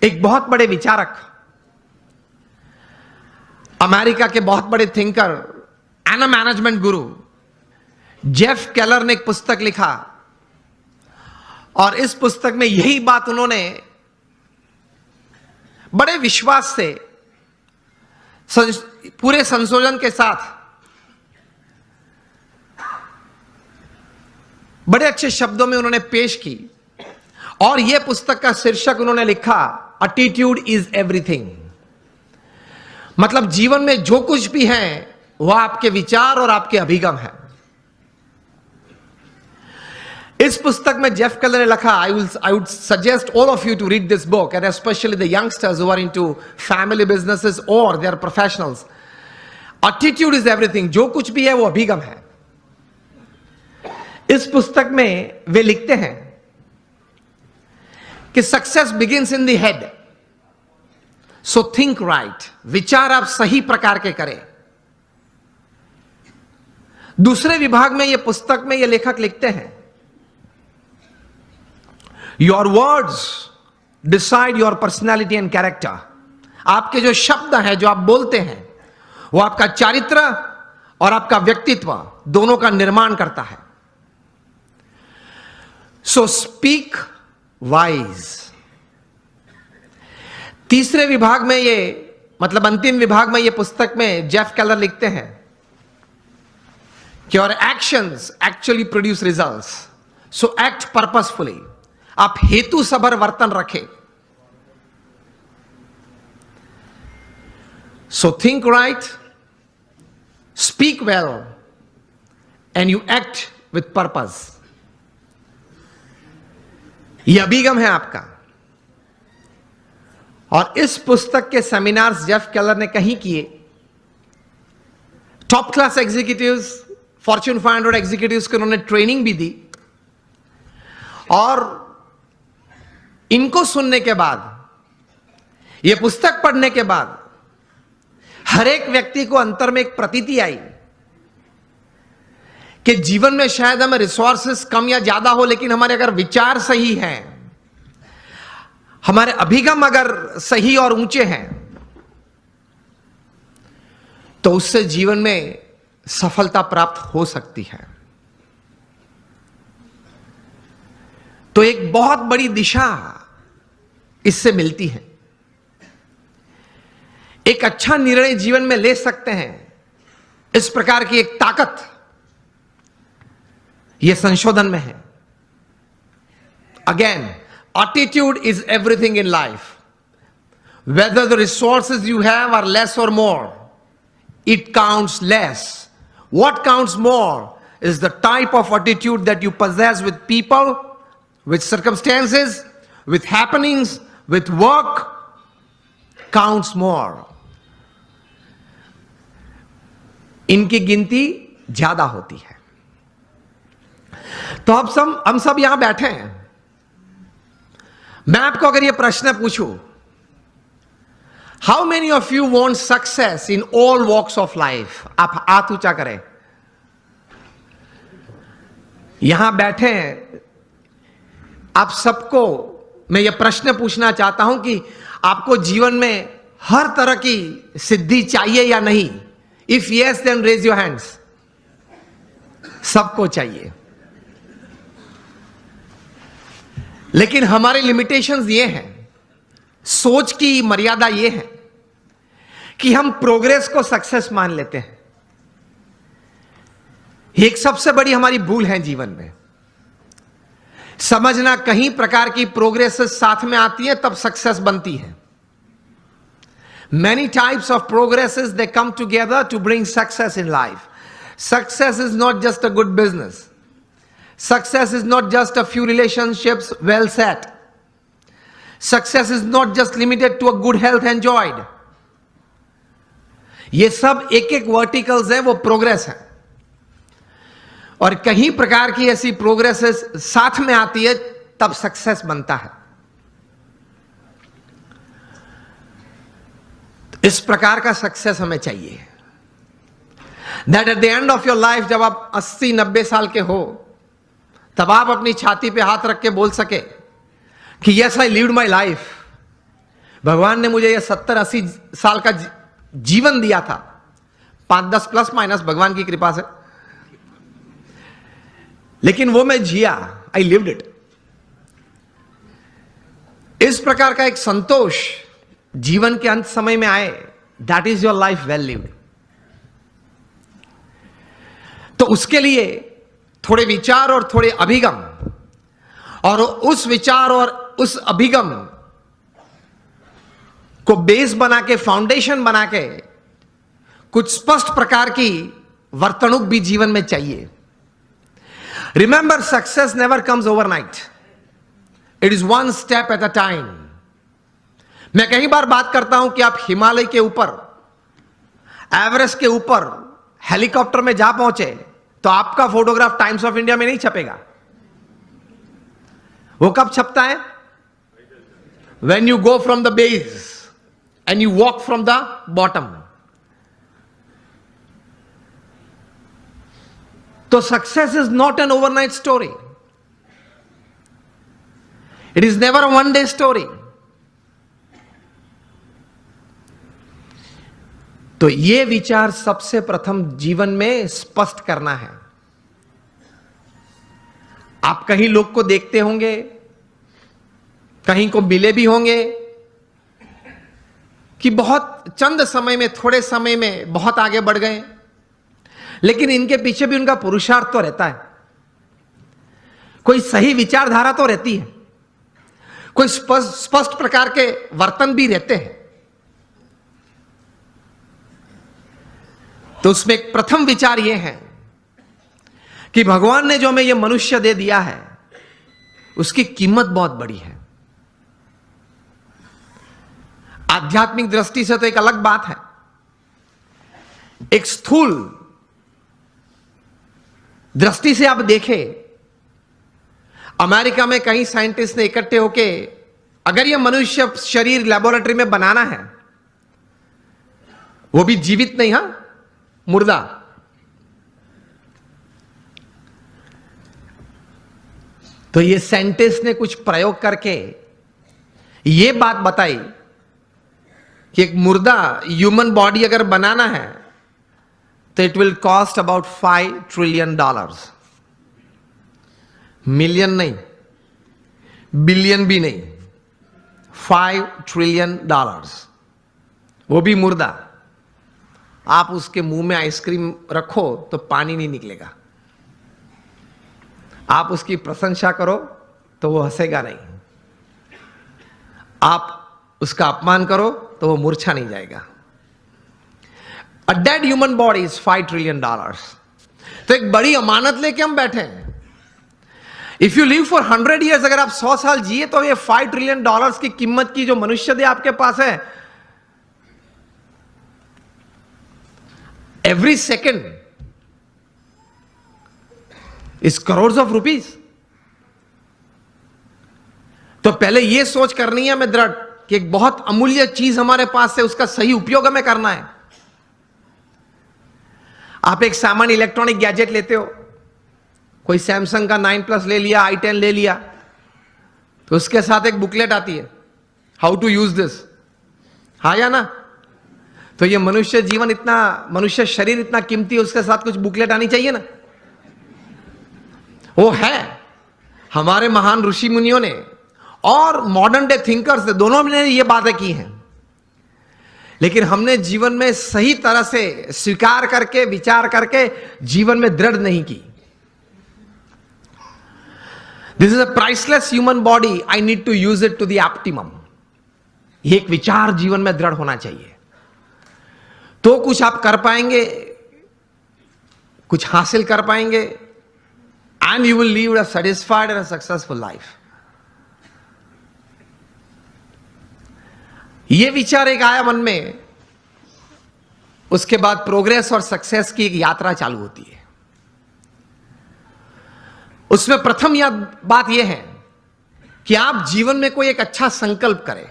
एक बहुत बड़े विचारक, अमेरिका के बहुत बड़े thinker and management Guru Jeff Keller ने एक पुस्तक लिखा और इस पुस्तक में यही बात उन्होंने बड़े विश्वास से पूरे संशोधन के साथ बड़े अच्छे शब्दों में उन्होंने पेश की। और यह पुस्तक का शीर्षक उन्होंने लिखा, एटीट्यूड इज एवरीथिंग। मतलब जीवन में जो कुछ भी है वह आपके विचार और आपके अभिगम है। इस पुस्तक में जेफ केलर ने लिखा, I would suggest all of you to read this book and specially the youngsters who are into family businesses और they are professionals. Attitude is everything. जो कुछ भी है वो अभिगम है। इस पुस्तक में वे लिखते हैं कि success begins in the head, so think right. विचार आप सही प्रकार के करें। दूसरे विभाग में यह पुस्तक में यह लेखक लिखते हैं, your words decide your personality and character. आपके जो शब्द हैं, जो आप बोलते हैं, वो आपका चारित्र और आपका व्यक्तित्व दोनों का निर्माण करता है। So speak wise. तीसरे विभाग में ये, मतलब अंतिम विभाग में ये पुस्तक में जेफ केलर लिखते हैं कि और एक्शंस एक्चुअली प्रोड्यूस रिजल्ट्स, सो एक्ट पर्पसफुली। आप हेतु सबर वर्तन रखें। So think right, speak well and you act with purpose. यह अभिगम है आपका। और इस पुस्तक के सेमिनार्स जेफ केलर ने कहीं किए। Top class executives, Fortune 500 executives को उन्होंने ट्रेनिंग भी दी। और इनको सुनने के बाद, यह पुस्तक पढ़ने के बाद, हर एक व्यक्ति को अंतर में एक प्रतीति आई कि जीवन में शायद हमें रिसोर्सेस कम या ज्यादा हो, लेकिन हमारे अगर विचार सही हैं, हमारे अभिगम अगर सही और ऊंचे हैं, तो उससे जीवन में सफलता प्राप्त हो सकती है। तो एक बहुत बड़ी दिशा इससे मिलती है। एक अच्छा निर्णय जीवन में ले सकते हैं। इस प्रकार की एक ताकत यह संशोधन में है। Again, attitude is everything in life. Whether the resources you have are less or more, it counts less. What counts more is the type of attitude that you possess with people, with circumstances, with happenings, with work counts more. इनकी गिनती ज्यादा होती है। तो अब हम सब यहां बैठे हैं। मैं आपको अगर यह प्रश्न पूछूं, how many of you want success in all walks of life? आप हाथ ऊंचा करें। यहां बैठे हैं आप सबको मैं यह प्रश्न पूछना चाहता हूं कि आपको जीवन में हर तरह की सिद्धि चाहिए या नहीं? If yes, then raise your hands. सबको चाहिए। लेकिन हमारे लिमिटेशंस ये हैं, सोच की मर्यादा ये है कि हम प्रोग्रेस को सक्सेस मान लेते हैं। ये एक सबसे बड़ी हमारी भूल है जीवन में। समझना कहीं प्रकार की प्रोग्रेस साथ में आती है तब सक्सेस बनती है। Many types of progresses, they come together to bring success in life. Success is not just a good business. Success is not just a few relationships well set. Success is not just limited to a good health enjoyed. ये सब एक एक verticals है, वो progress है। और कहीं प्रकार की ऐसी प्रोग्रेसेस साथ में आती है तब सक्सेस बनता है। इस प्रकार का सक्सेस हमें चाहिए, that at the end of your life, जब आप 80-90 साल के हो, तब आप अपनी छाती पे हाथ रख के बोल सके कि yes, I lived my life भगवान ने मुझे ये 70-80 साल का जीवन दिया था, 5-10 प्लस माइनस भगवान की कृपा से, लेकिन वो मैं जिया, आई लिव्ड इट। इस प्रकार का एक संतोष जीवन के अंत समय में आए, that is your life well lived. तो उसके लिए थोड़े विचार और थोड़े अभिगम, और उस विचार और उस अभिगम को बेस बना के, फाउंडेशन बना के कुछ स्पष्ट प्रकार की वर्तणुक भी जीवन में चाहिए। Remember, success never comes overnight, it is one step at a time. मैं कई बार बात करता हूं कि आप हिमालय के ऊपर, एवरेस्ट के ऊपर हेलीकॉप्टर में जा पहुंचे तो आपका फोटोग्राफ टाइम्स ऑफ इंडिया में नहीं छपेगा। वो कब छपता है? When you go from the base and you walk from the bottom. So success is not an overnight story. It is never a one-day story. तो ये विचार सबसे प्रथम जीवन में स्पष्ट करना है। आप कहीं लोग को देखते होंगे, कहीं को मिले भी होंगे कि बहुत चंद समय में, थोड़े समय में बहुत आगे बढ़ गए, लेकिन इनके पीछे भी उनका पुरुषार्थ तो रहता है। कोई सही विचारधारा तो रहती है, कोई स्पष्ट प्रकार के वर्तन भी रहते हैं। तो उसमें एक प्रथम विचार यह है कि भगवान ने जो हमें यह मनुष्य दे दिया है, उसकी कीमत बहुत बड़ी है। आध्यात्मिक दृष्टि से तो एक अलग बात है। एक स्थूल दृष्टि से आप देखें, अमेरिका में कई साइंटिस्ट ने इकट्ठे होके, अगर यह मनुष्य शरीर लेबोरेटरी में बनाना है, वो भी जीवित नहीं, हां, मुर्दा, तो ये साइंटिस्ट ने कुछ प्रयोग करके ये बात बताई कि एक मुर्दा ह्यूमन बॉडी अगर बनाना है तो it will cost about $5 trillion. Million नहीं, बिलियन भी नहीं, $5 ट्रिलियन, वो भी मुर्दा। आप उसके मुंह में आइसक्रीम रखो तो पानी नहीं निकलेगा, आप उसकी प्रशंसा करो तो वो हंसेगा नहीं, आप उसका अपमान करो तो वो मूर्छा नहीं जाएगा। A dead human body is $5 trillion. तो एक बड़ी अमानत लेके हम बैठे हैं। If you live for 100 years, अगर आप 100 साल जिए तो ये $5 ट्रिलियन की कीमत की जो मनुष्य दे आपके पास है, every second is crore of rupees. तो पहले यह सोच करनी है हमें दृढ़ कि एक बहुत अमूल्य चीज हमारे पास है, उसका सही उपयोग हमें करना है। आप एक सामान्य इलेक्ट्रॉनिक गैजेट लेते हो, कोई सैमसंग का 9+ ले लिया, i10 ले लिया, तो उसके साथ एक बुकलेट आती है, हाउ टू यूज दिस, हाँ या ना? तो ये मनुष्य जीवन इतना, मनुष्य शरीर इतना कीमती है, उसके साथ कुछ बुकलेट आनी चाहिए ना। वो है, हमारे महान ऋषि मुनियों ने और मॉडर्न डे थिंकर्स ने, दोनों ने ये बातें की हैं, लेकिन हमने जीवन में सही तरह से स्वीकार करके, विचार करके जीवन में दृढ़ नहीं की। This is a priceless human body, I need to use it to the optimum. ये एक विचार जीवन में दृढ़ होना चाहिए, तो कुछ आप कर पाएंगे, कुछ हासिल कर पाएंगे, and you will leave a satisfied and a successful life. ये विचार एक आया मन में, उसके बाद प्रोग्रेस और सक्सेस की एक यात्रा चालू होती है। उसमें प्रथम बात यह है कि आप जीवन में कोई एक अच्छा संकल्प करें।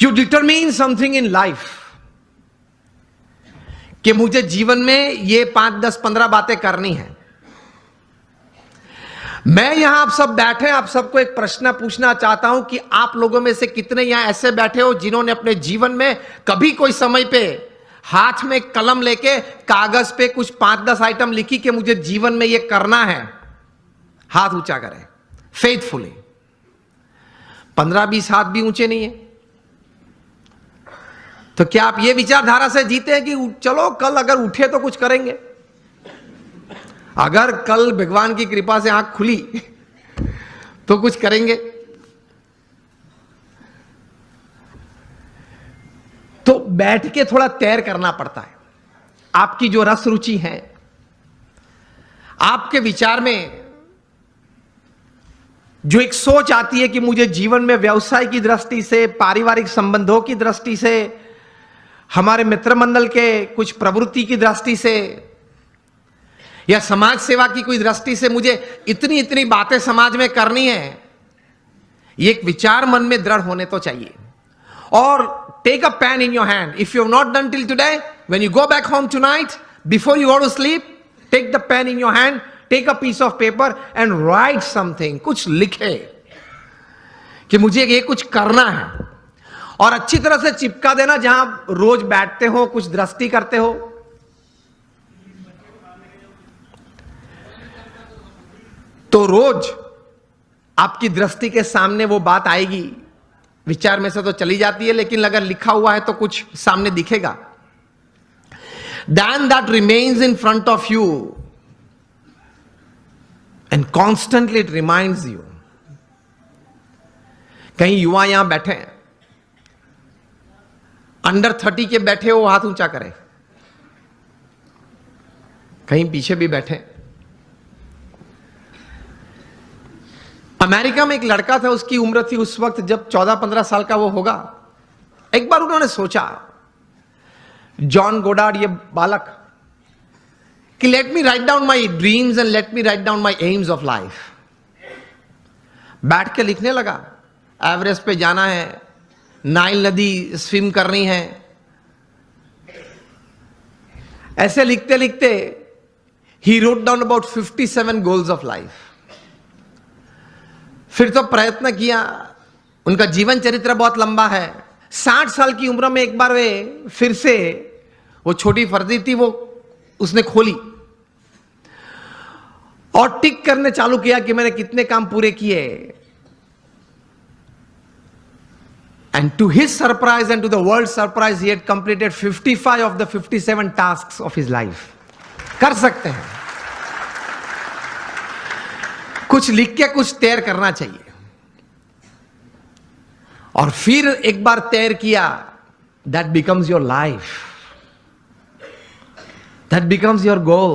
You determine something in life कि मुझे जीवन में ये 5, 10, 15 बातें करनी है। मैं यहां आप सब बैठे, आप सबको एक प्रश्न पूछना चाहता हूं कि आप लोगों में से कितने यहां ऐसे बैठे हो जिन्होंने अपने जीवन में कभी कोई समय पे हाथ में कलम लेके कागज पे कुछ 5-10 आइटम लिखी कि मुझे जीवन में ये करना है? हाथ ऊंचा करें फेथफुली। 15-20 हाथ भी ऊंचे नहीं है। तो क्या आप ये विचारधारा से जीते हैं कि चलो कल अगर उठे तो कुछ करेंगे? अगर कल भगवान की कृपा से आंख खुली तो कुछ करेंगे? तो बैठ के थोड़ा तैर करना पड़ता है। आपकी जो रस रुचि है, आपके विचार में जो एक सोच आती है कि मुझे जीवन में व्यवसाय की दृष्टि से, पारिवारिक संबंधों की दृष्टि से, हमारे मित्र मंडल के कुछ प्रवृत्ति की दृष्टि से या समाज सेवा की कोई दृष्टि से मुझे इतनी इतनी बातें समाज में करनी है, ये एक विचार मन में दृढ़ होने तो चाहिए। और take a pen in your hand. If you have not done till today, when you go back home tonight, before you go to sleep, take the pen in your hand, take a piece of paper and write something. कुछ लिखे कि मुझे ये कुछ करना है, और अच्छी तरह से चिपका देना जहां रोज बैठते हो, कुछ दृष्टि करते हो। तो रोज आपकी दृष्टि के सामने वो बात आएगी। विचार में से तो चली जाती है, लेकिन अगर लिखा हुआ है तो कुछ सामने दिखेगा। Then that remains in front of you and constantly it reminds you. कहीं युवा यहां बैठे हैं, अंडर 30 के बैठे हो, हाथ ऊंचा करें। कहीं पीछे भी बैठे। अमेरिका में एक लड़का था, उसकी उम्र थी उस वक्त जब 14-15 साल का वो होगा। एक बार उन्होंने सोचा, जॉन गोडार्ड ये बालक, कि let me write down my dreams and let me write down my AIIMS of life. बैठ के लिखने लगा, एवरेस्ट पे जाना है, नाइल नदी स्विम करनी है। ऐसे लिखते लिखते he wrote down about 57 goals of life. फिर तो प्रयत्न किया, उनका जीवन चरित्र बहुत लंबा है। 60 साल की उम्र में एक बार वे फिर से, वो छोटी फर्जी थी, वो उसने खोली और टिक करने चालू किया कि मैंने कितने काम पूरे किए। And to his surprise and to the world's surprise, he had completed 55 of the 57 tasks of his life. कर सकते हैं। कुछ लिख के कुछ तैर करना चाहिए। और फिर एक बार तैर किया, that becomes your life. That becomes your goal.